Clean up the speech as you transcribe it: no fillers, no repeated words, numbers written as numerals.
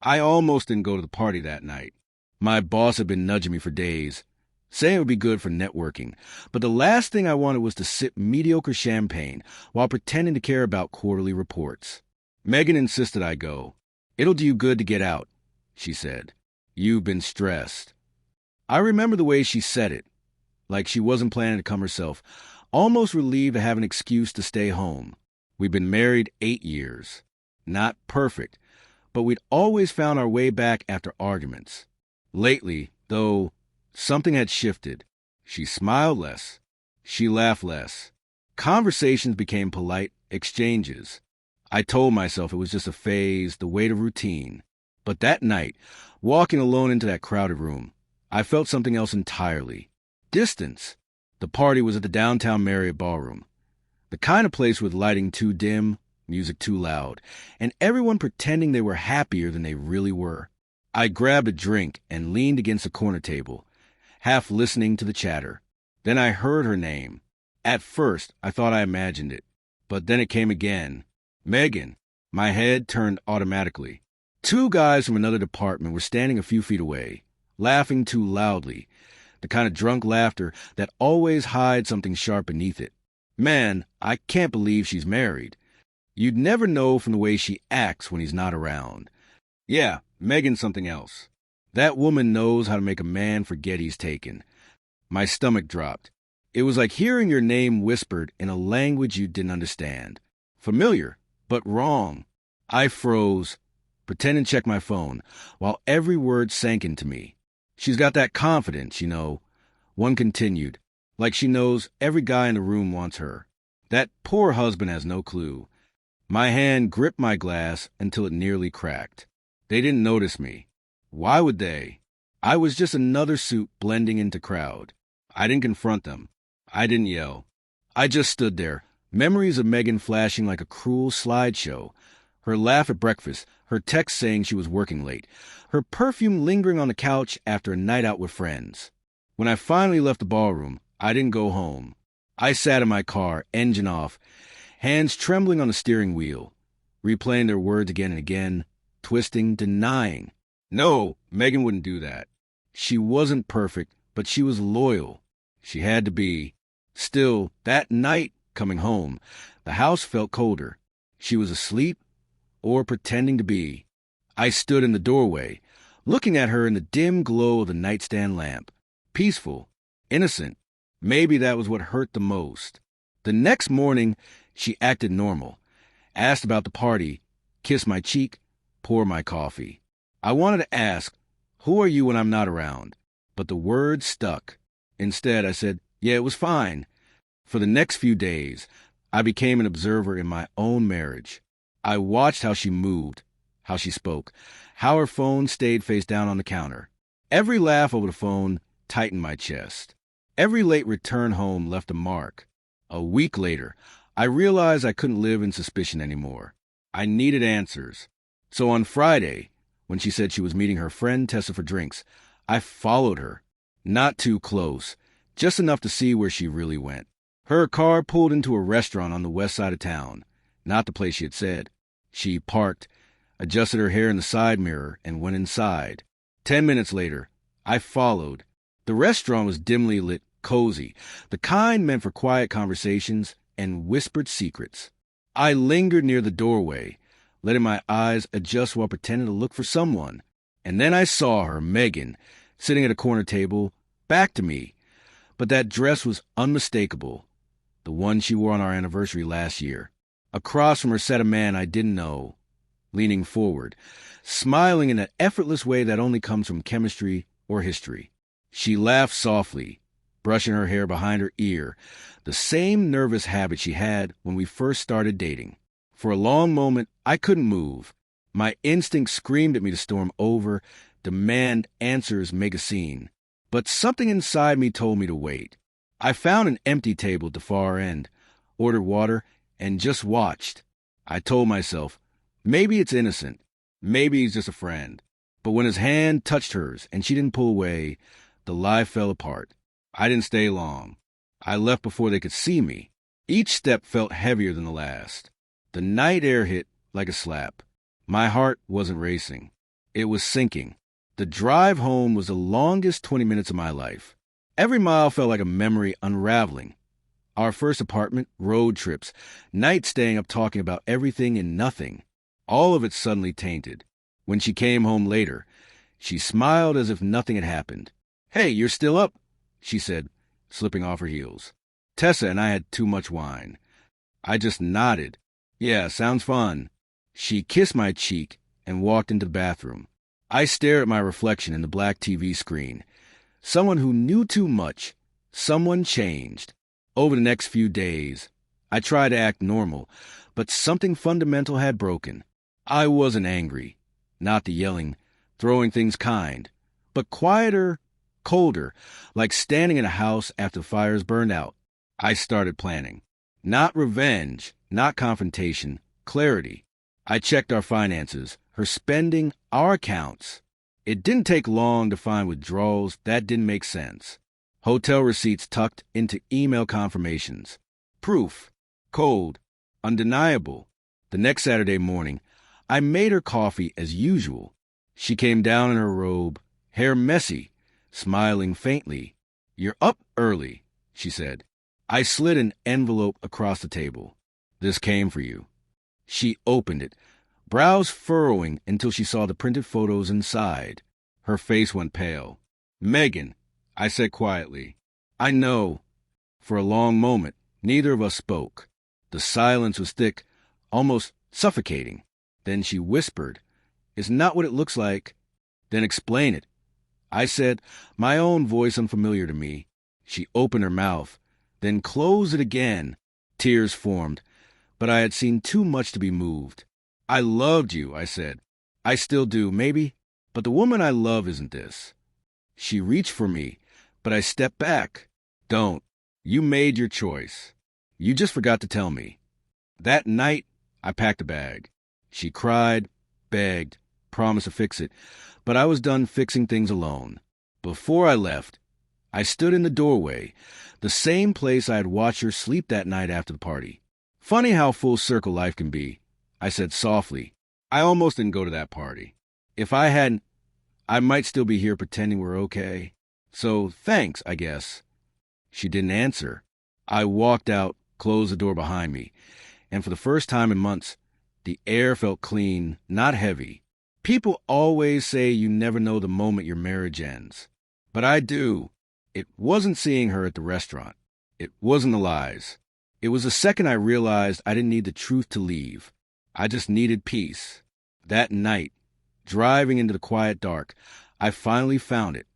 I almost didn't go to the party that night. My boss had been nudging me for days, saying it would be good for networking, but the last thing I wanted was to sip mediocre champagne while pretending to care about quarterly reports. Megan insisted I go. "It'll do you good to get out," she said. "You've been stressed." I remember the way she said it, like she wasn't planning to come herself, almost relieved to have an excuse to stay home. We'd been married 8 years. Not perfect, but we'd always found our way back after arguments. Lately, though, something had shifted. She smiled less. She laughed less. Conversations became polite exchanges. I told myself it was just a phase, the weight of routine. But that night, walking alone into that crowded room, I felt something else entirely. Distance. The party was at the downtown Marriott Ballroom. The kind of place with lighting too dim, music too loud, and everyone pretending they were happier than they really were. I grabbed a drink and leaned against a corner table, half listening to the chatter. Then I heard her name. At first, I thought I imagined it, but then it came again. Megan. My head turned automatically. 2 guys from another department were standing a few feet away, laughing too loudly, the kind of drunk laughter that always hides something sharp beneath it. Man, I can't believe she's married. You'd never know from the way she acts when he's not around. Yeah, Megan's something else. That woman knows how to make a man forget he's taken. My stomach dropped. It was like hearing your name whispered in a language you didn't understand. Familiar, but wrong. I froze, pretending to check my phone, while every word sank into me. She's got that confidence, you know. One continued, like she knows every guy in the room wants her. That poor husband has no clue. My hand gripped my glass until it nearly cracked. They didn't notice me. Why would they? I was just another suit blending into crowd. I didn't confront them. I didn't yell. I just stood there, memories of Megan flashing like a cruel slideshow. Her laugh at breakfast, her text saying she was working late, her perfume lingering on the couch after a night out with friends. When I finally left the ballroom, I didn't go home. I sat in my car, engine off, hands trembling on the steering wheel, replaying their words again and again, twisting, denying. No, Megan wouldn't do that. She wasn't perfect, but she was loyal. She had to be. Still, that night, coming home, the house felt colder. She was asleep or pretending to be. I stood in the doorway, looking at her in the dim glow of the nightstand lamp. Peaceful, innocent. Maybe that was what hurt the most. The next morning, she acted normal, asked about the party, kissed my cheek, poured my coffee. I wanted to ask, "Who are you when I'm not around?" But the words stuck. Instead, I said, "Yeah, it was fine." For the next few days, I became an observer in my own marriage. I watched how she moved, how she spoke, how her phone stayed face down on the counter. Every laugh over the phone tightened my chest. Every late return home left a mark. A week later, I realized I couldn't live in suspicion anymore. I needed answers. So on Friday, when she said she was meeting her friend Tessa for drinks, I followed her. Not too close, just enough to see where she really went. Her car pulled into a restaurant on the west side of town, not the place she had said. She parked, adjusted her hair in the side mirror, and went inside. 10 minutes later, I followed. The restaurant was dimly lit, cozy, the kind meant for quiet conversations and whispered secrets. I lingered near the doorway, letting my eyes adjust while pretending to look for someone. And then I saw her, Megan, sitting at a corner table, back to me. But that dress was unmistakable, the one she wore on our anniversary last year. Across from her sat a man I didn't know, leaning forward, smiling in an effortless way that only comes from chemistry or history. She laughed softly, brushing her hair behind her ear, the same nervous habit she had when we first started dating. For a long moment, I couldn't move. My instinct screamed at me to storm over, demand answers, make a scene. But something inside me told me to wait. I found an empty table at the far end, ordered water, and just watched. I told myself, maybe it's innocent. Maybe he's just a friend. But when his hand touched hers and she didn't pull away, the lie fell apart. I didn't stay long. I left before they could see me. Each step felt heavier than the last. The night air hit like a slap. My heart wasn't racing. It was sinking. The drive home was the longest 20 minutes of my life. Every mile felt like a memory unraveling. Our first apartment, road trips, nights staying up talking about everything and nothing. All of it suddenly tainted. When she came home later, she smiled as if nothing had happened. "Hey, you're still up?" she said, slipping off her heels. Tessa and I had too much wine. I just nodded. "Yeah, sounds fun." She kissed my cheek and walked into the bathroom. I stared at my reflection in the black TV screen. Someone who knew too much. Someone changed. Over the next few days, I tried to act normal, but something fundamental had broken. I wasn't angry, not the yelling, throwing things kind, but quieter, colder, like standing in a house after the fires burned out. I started planning. Not revenge, not confrontation, clarity. I checked our finances, her spending, our accounts. It didn't take long to find withdrawals that didn't make sense. Hotel receipts tucked into email confirmations. Proof. Cold. Undeniable. The next Saturday morning, I made her coffee as usual. She came down in her robe, hair messy, smiling faintly. "You're up early," she said. I slid an envelope across the table. "This came for you." She opened it, brows furrowing until she saw the printed photos inside. Her face went pale. "Megan," I said quietly. "I know." For a long moment, neither of us spoke. The silence was thick, almost suffocating. Then she whispered, "It's not what it looks like." "Then explain it," I said, my own voice unfamiliar to me. She opened her mouth, then closed it again. Tears formed, but I had seen too much to be moved. "I loved you," I said. "I still do, maybe, but the woman I love isn't this." She reached for me, but I stepped back. "Don't. You made your choice. You just forgot to tell me." That night, I packed a bag. She cried, begged, promised to fix it, but I was done fixing things alone. Before I left, I stood in the doorway, the same place I had watched her sleep that night after the party. "Funny how full circle life can be," I said softly. "I almost didn't go to that party. If I hadn't, I might still be here pretending we're okay. So thanks, I guess." She didn't answer. I walked out, closed the door behind me, and for the first time in months, the air felt clean, not heavy. People always say you never know the moment your marriage ends. But I do. It wasn't seeing her at the restaurant. It wasn't the lies. It was the second I realized I didn't need the truth to leave. I just needed peace. That night, driving into the quiet dark, I finally found it.